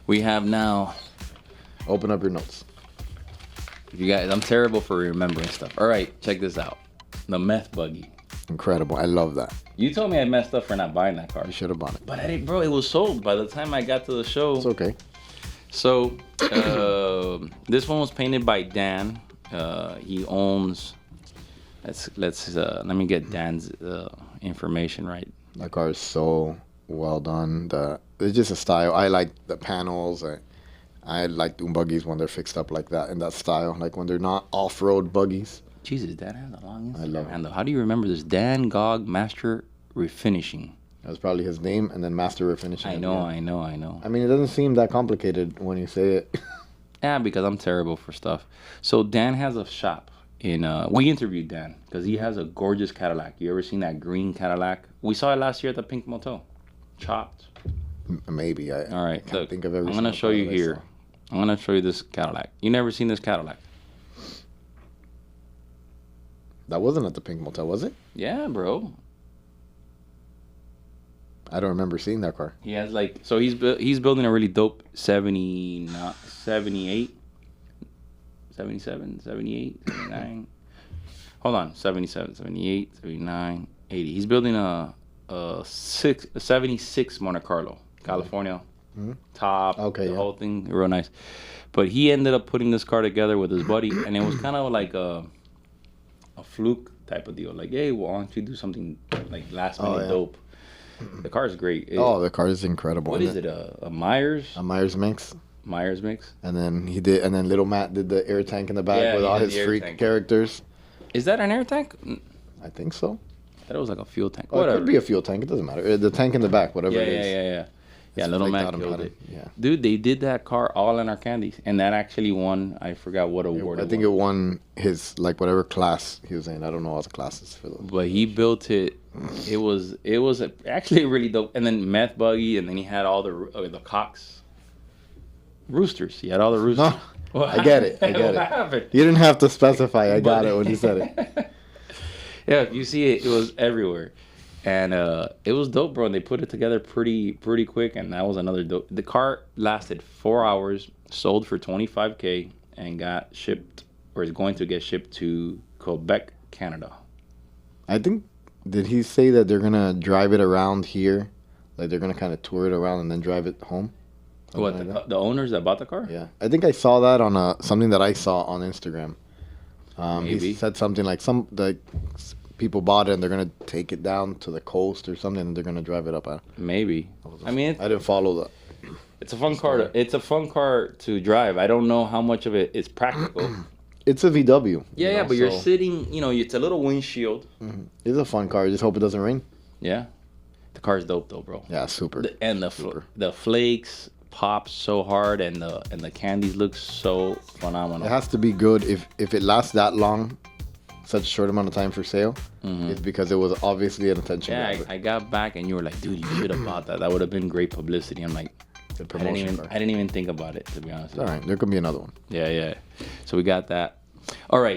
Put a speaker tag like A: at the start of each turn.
A: We have now.
B: Open up your notes.
A: You guys, I'm terrible for remembering stuff. All right, check this out. The Meth Buggy.
B: Incredible. I love that.
A: You told me I messed up for not buying that car.
B: You should have bought it.
A: But I didn't, bro. It was sold by the time I got to the show.
B: It's okay.
A: So this one was painted by Dan. He owns. Let me get Dan's information right.
B: That car is so well done. It's just a style. I like the panels. I like Dune Buggies when they're fixed up like that in that style. Like when they're not off-road buggies.
A: Jesus, Dan has a long Instagram
B: I love
A: handle. How do you remember this? Dan Gogh Master Refinishing.
B: That's probably his name, and then Master Refinishing.
A: I know.
B: I mean, it doesn't seem that complicated when you say it.
A: Yeah, because I'm terrible for stuff. So Dan has a shop in. We interviewed Dan because he has a gorgeous Cadillac. You ever seen that green Cadillac? We saw it last year at the Pink Motel. Chopped.
B: Maybe.
A: All right,
B: I can't
A: look.
B: think of every
A: I'm gonna show you here. I'm gonna show you this Cadillac. You never seen this Cadillac?
B: That wasn't at the Pink Motel, was it?
A: Yeah, bro.
B: I don't remember seeing that car.
A: He has like, so he's building a really dope 78, 77, 78, 79. Hold on, 77, 78, 79, 80. He's building a 76 Monte Carlo, California.
B: Mm-hmm.
A: Top,
B: okay,
A: the whole thing, real nice. But he ended up putting this car together with his buddy, and it was kind of like a fluke type of deal. Like, hey, well, why don't you do something like last minute dope? The car is great.
B: The car is incredible.
A: What is it? A Myers?
B: A Myers mix.
A: Myers mix.
B: And then Little Matt did the air tank in the back with all his freak characters.
A: Is that an air tank?
B: I think so.
A: I thought it was like a fuel tank.
B: Oh, it could be a fuel tank. It doesn't matter. The tank in the back, whatever it is.
A: Yeah, Little Matt killed it.
B: Yeah.
A: Dude, they did that car all in our candies. And that actually won, I forgot what award
B: I think it won his, like, whatever class he was in. I don't know all the classes for those.
A: But he built it. It was actually really dope. And then Meth Buggy, and then he had all the cocks. Roosters. He had all the roosters.
B: No, I get it. What happened? You didn't have to specify. I got it when you said it.
A: Yeah, if you see it, it was everywhere. And it was dope, bro. And they put it together pretty quick, and that was another dope. The car lasted 4 hours, sold for $25,000, and got shipped, or is going to get shipped to Quebec, Canada.
B: I think, did he say that they're gonna drive it around here, like they're gonna kind of tour it around and then drive it home?
A: What, the owners that bought the car?
B: Yeah, I think I saw that on something that I saw on Instagram.
A: Maybe.
B: He said something like people bought it and they're gonna take it down to the coast or something, and they're gonna drive it up.
A: Maybe. I mean,
B: I didn't follow that.
A: It's a fun car. It's a fun car to drive. I don't know how much of it is practical.
B: It's a VW.
A: Yeah, but you're sitting. It's a little windshield.
B: Mm-hmm. It's a fun car. I just hope it doesn't rain.
A: Yeah, the car's dope though, bro.
B: Yeah, super.
A: The flakes pop so hard, and the candies look so phenomenal.
B: It has to be good if it lasts that long. Such a short amount of time for sale, it's because it was obviously an attention grabber.
A: I got back and you were like, dude, you should have bought that. That would have been great publicity. I'm like, I didn't even think about it, to be honest.
B: All right, there could be another one.
A: Yeah. So we got that. All right.